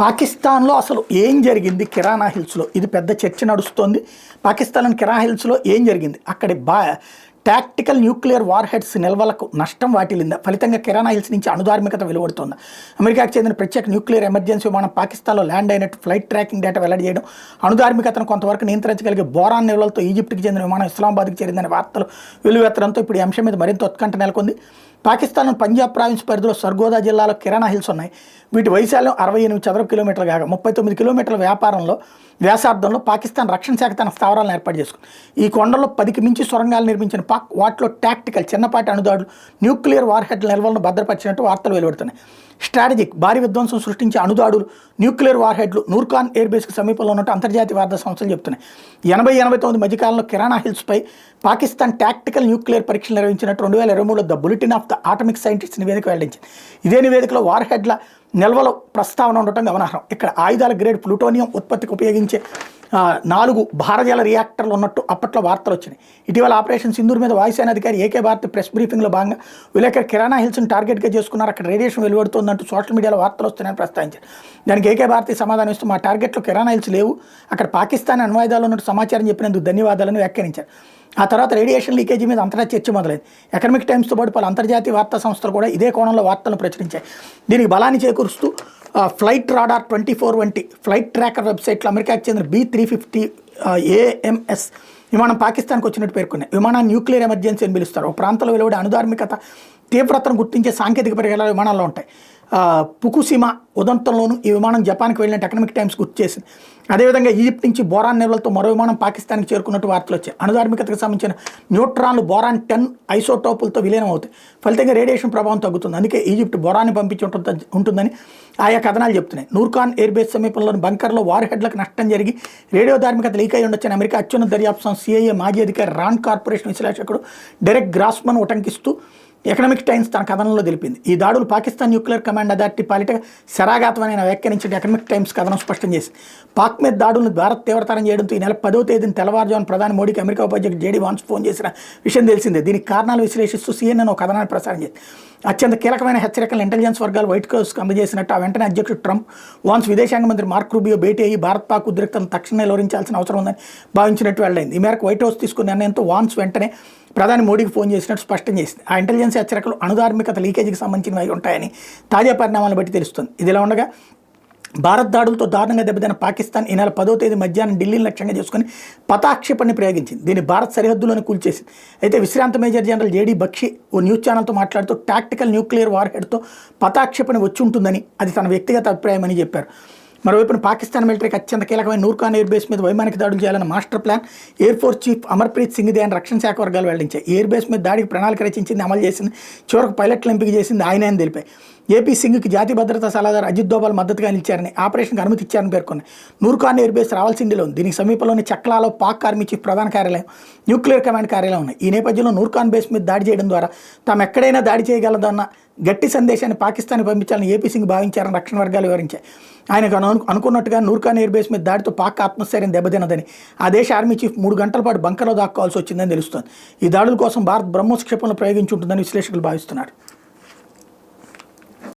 పాకిస్తాన్లో అసలు ఏం జరిగింది కిరాణా హిల్స్లో ఇది పెద్ద చర్చ నడుస్తోంది. పాకిస్తాన్లోని కిరాణా హిల్స్లో ఏం జరిగింది, అక్కడి టాక్టికల్ న్యూక్లియర్ వార్ హెడ్స్ నిల్వలకు నష్టం వాటిల్లిందా, ఫలితంగా కిరాణా హిల్స్ నుంచి అణుధార్మికత వెలువడుతోందా, అమెరికాకు చెందిన ప్రత్యేక న్యూక్లియర్ ఎమర్జెన్సీ విమానం పాకిస్తాన్లో ల్యాండ్ అయినట్టు ఫ్లైట్ ట్రాకింగ్ డేటా వెల్లడి చేయడం, అణుధార్మికతను కొంతవరకు నియంత్రించగలిగే బోరాన్ నిల్వలతో ఈజిప్ట్కి చెందిన విమానం ఇస్లామాబాద్కి చేరిందనే వార్తలు వెలువెత్తడంతో ఇప్పుడు ఈ అంశం మీద మరింత ఉత్కంఠ నెలకొంది. పాకిస్తాన్ పంజాబ్ ప్రావిన్స్ పరిధిలో సర్గోదా జిల్లాలో కిరాణా హిల్స్ ఉన్నాయి. వీటి వైశాల్యం 68 చదరపు కిలోమీటర్లు కాగా 39 కిలోమీటర్ల వ్యాసార్థంలో పాకిస్తాన్ రక్షణ శాఖ తన స్థావరాలను ఏర్పాటు చేసుకుంది. ఈ కొండల్లో 10కి మించి సొరంగాలు నిర్మించిన పాక్ వాటిలో టాక్టికల్ చిన్నపాటి అణుదాడులు న్యూక్లియర్ వార్ హెడ్ నిల్వలను భద్రపరిచినట్టు వార్తలు వెలువడుతున్నాయి. స్ట్రాటజిక్ భారీ విధ్వంసం సృష్టించే అణుదాడులు న్యూక్లియర్ వార్ హెడ్లు నూర్ఖాన్ ఎయిర్ బేస్కి సమీపంలో ఉన్నట్టు అంతర్జాతీయ వార్తా సంస్థలు చెప్తున్నాయి. 80-89 మధ్యకాలంలో కిరాణా హిల్స్పై పాకిస్తాన్ టాక్టికల్ న్యూక్లియర్ పరీక్షలు నిర్వహించినట్టు 2023లో the bulletin of the atomic scientist నివేదిక వెల్లడించింది. ఇదే నివేదికలో వార్ హెడ్ల నిల్వలో ప్రస్తావన ఉండటం గమనార్హం. ఇక్కడ ఆయుధాల గ్రేడ్ ప్లూటోనియం ఉత్పత్తికి ఉపయోగించే 4 భారజల రియాక్టర్లు ఉన్నట్టు అప్పట్లో వార్తలు వచ్చినాయి. ఇటీవల ఆపరేషన్ సింధూర్ మీద వాయుసేన అధికారి ఏకే భారతి ప్రెస్ బ్రీఫింగ్లో భాగంగా విలేకరు కిరాణా హిల్స్ని టార్గెట్గా చేసుకున్నారు, అక్కడ రేడియేషన్ వెలువడుతుందంటూ సోషల్ మీడియాలో వార్తలు వస్తున్నాయని ప్రస్తావించారు. దానికి ఏకే భారతి సమాధానం ఇస్తూ మా టార్గెట్లో కిరాణా హిల్స్ లేవు, అక్కడ పాకిస్తాన్ అణ్వాయుధాలు ఉన్నట్టు సమాచారం చెప్పినందుకు ధన్యవాదాలను వ్యాఖ్యానించారు. ఆ తర్వాత రేడియేషన్ లీకేజీ మీద అంతటా చర్చ మొదలైంది. ఎకనామిక్ టైమ్స్తో పాటు పలు అంతర్జాతీయ వార్తా సంస్థలు కూడా ఇదే కోణంలో వార్తలను ప్రచురించాయి. దీనికి బలాన్ని చేకూరుస్తూ ఫ్లైట్ రాడార్ 24 వంటి ఫ్లైట్ ట్రాకర్ వెబ్సైట్లో అమెరికాకు చెందిన B-350 AMS విమానం పాకిస్తాన్కి వచ్చినట్టు పేర్కొన్నాయి. విమానాన్ని న్యూక్లియర్ ఎమర్జెన్సీ అని పిలుస్తారు. ఒక ప్రాంతంలో వెలువడే అణుధార్మికత తీవ్రతను గుర్తించే సాంకేతిక పరికరాలు విమానాల్లో ఉంటాయి. ఫుకుషిమా ఉదంతంలోనూ ఈ విమానం జపాన్కి వెళ్ళినట్టు ఎకనామిక్ టైమ్స్ గుర్తు చేసింది. అదేవిధంగా ఈజిప్ట్ నుంచి బోరాన్ నిల్వలతో మరో విమానం పాకిస్తాన్కి చేరుకున్నట్టు వార్తలు వచ్చాయి. అణుధార్మికతకు సంబంధించిన న్యూట్రాన్లు బోరాన్ 10 ఐసోటోపులతో విలీనం అవుతాయి. ఫలితంగా రేడియేషన్ ప్రభావం తగ్గుతుంది. అందుకే ఈజిప్ట్ బోరాన్ని పంపించి ఉంటుందని ఆయా కథనాలు చెప్తున్నాయి. నూర్ఖాన్ ఎయిర్ బేస్ సమీపంలోని బంకర్లో వార్ హెడ్లకు నష్టం జరిగి రేడియో ధార్మికత లీక్ అయి ఉండొచ్చని అమెరికా అత్యున్నత దర్యాప్తు సంస్థ CIA మాజీ అధికారి రాండ్ corporation విశ్లేషకుడు Derek Grossman ఉటంకిస్తూ economic times తన కథనంలో తెలిపింది. ఈ దాడులు పాకిస్తాన్ న్యూక్లియర్ కమాండ్ అథారిటీ పాలిట శరాఘాతమని వ్యాఖ్యానించిన ఎకనామిక్ టైమ్స్ కథనం స్పష్టం చేసింది. పాక్ మీద దాడులను భారత్ తీవ్రతరం చేయడంతో ఈ నెల 10వ తేదీన తెల్లవారుజామున ప్రధాని మోడీకి అమెరికా ఉపాధ్యక్షుడు JD వాన్స్ ఫోన్ చేసిన విషయం తెలిసిందే. దీనికి కారణాలు విశ్లేషిస్తూ CNN ఒక కథనాన్ని ప్రసారం చేసింది. అత్యంత కీలకమైన హెచ్చరికలను ఇంటెలిజెన్స్ వర్గాలు వైట్ హౌస్కు అందజేసినట్టు ఆ వెంటనే అధ్యక్షుడు ట్రంప్ వాన్స్ విదేశాంగ మంత్రి మార్క్ రూబియో భేటీ అయ్యి భారత్ పాక్ ఉద్రిక్తలను తక్షణమే నివారించాల్సిన అవసరం ఉందని భావించినట్టు వెల్లడైంది. ఈ మేరకు వైట్ హౌస్ తీసుకున్న నిర్ణయంతో వాన్స్ వెంటనే ప్రధాని మోడీకి ఫోన్ చేసినట్టు స్పష్టం చేసింది. ఆ ఇంటెలిజెన్స్ హెచ్చరికలు అణుధార్మికత లీకేజీకి సంబంధించినవి ఉంటాయని తాజా పరిణామాలను బట్టి తెలుస్తుంది. ఇదిలా ఉండగా భారత్ దాడులతో దారుణంగా దెబ్బతిన్న పాకిస్తాన్ ఈ నెల 10వ తేదీ మధ్యాహ్నం ఢిల్లీని లక్ష్యంగా చేసుకుని పతాక్షేపణని ప్రయోగించింది. దీన్ని భారత్ సరిహద్దులను కూల్చేసింది. అయితే విశ్రాంత మేజర్ జనరల్ JD బక్షి ఓ న్యూస్ ఛానల్తో మాట్లాడుతూ టాక్టికల్ న్యూక్లియర్ వార్ హెడ్తో పతాక్షేపణ వచ్చి ఉంటుందని అది తన వ్యక్తిగత అభిప్రాయమని చెప్పారు. మరోవైపున పాకిస్తాన్ మిలిటరీకి అత్యంత కీలకమైన నూర్ఖాన్ ఎయిర్ బేస్ మీద వైమానిక దాడులు చేయాలన్న master plan air force chief Amarpreet సింగ్దే అని రక్షణ శాఖ వర్గాలు వెల్లడించాయి. ఎయిర్ బేస్ మీద దాడికి ప్రణాళిక రచించింది, అమలు చేసింది, చివరకు పైలట్ల ఎంపిక చేసింది ఆయనే అని తెలిపాయి. AP సింగ్కి జాతీయ భద్రతా సలహాదారు అజిత్ దోవల్ మద్దతుగా నిలిచారని, ఆపరేషన్కి అనుమతి ఇచ్చారని పేర్కొన్నాయి. నూర్ఖాన్ ఎయిర్ బేస్ రావాల్సిండిలో ఉంది. దీనికి సమీపంలోని చక్లాలో పాక్ ఆర్మీ చీఫ్ ప్రధాన కార్యాలయం, న్యూక్లియర్ కమాండ్ కార్యాలయం ఉన్నాయి. ఈ నేపథ్యంలో నూర్ఖాన్ బేస్ మీద దాడి చేయడం ద్వారా తాము ఎక్కడైనా దాడి చేయగలదన్న గట్టి సందేశాన్ని పాకిస్తాన్కి పంపించాలని AP సింగ్ భావించారని రక్షణ వర్గాలు వివరించాయి. ఆయనకు అనుకున్నట్టుగా నూర్ఖాన్ ఎయిర్ బేస్ మీద దాడితో పాక్ ఆత్మస్థైర్యం దెబ్బతిన్నదని, ఆ దేశ ఆర్మీ చీఫ్ 3 గంటల పాటు బంకర్లో దాక్కోవాల్సి వచ్చిందని తెలుస్తోంది. ఈ దాడుల కోసం భారత్ బ్రహ్మోస్ క్షిపణులు ప్రయోగించి ఉంటుందని విశ్లేషకులు భావిస్తున్నారు.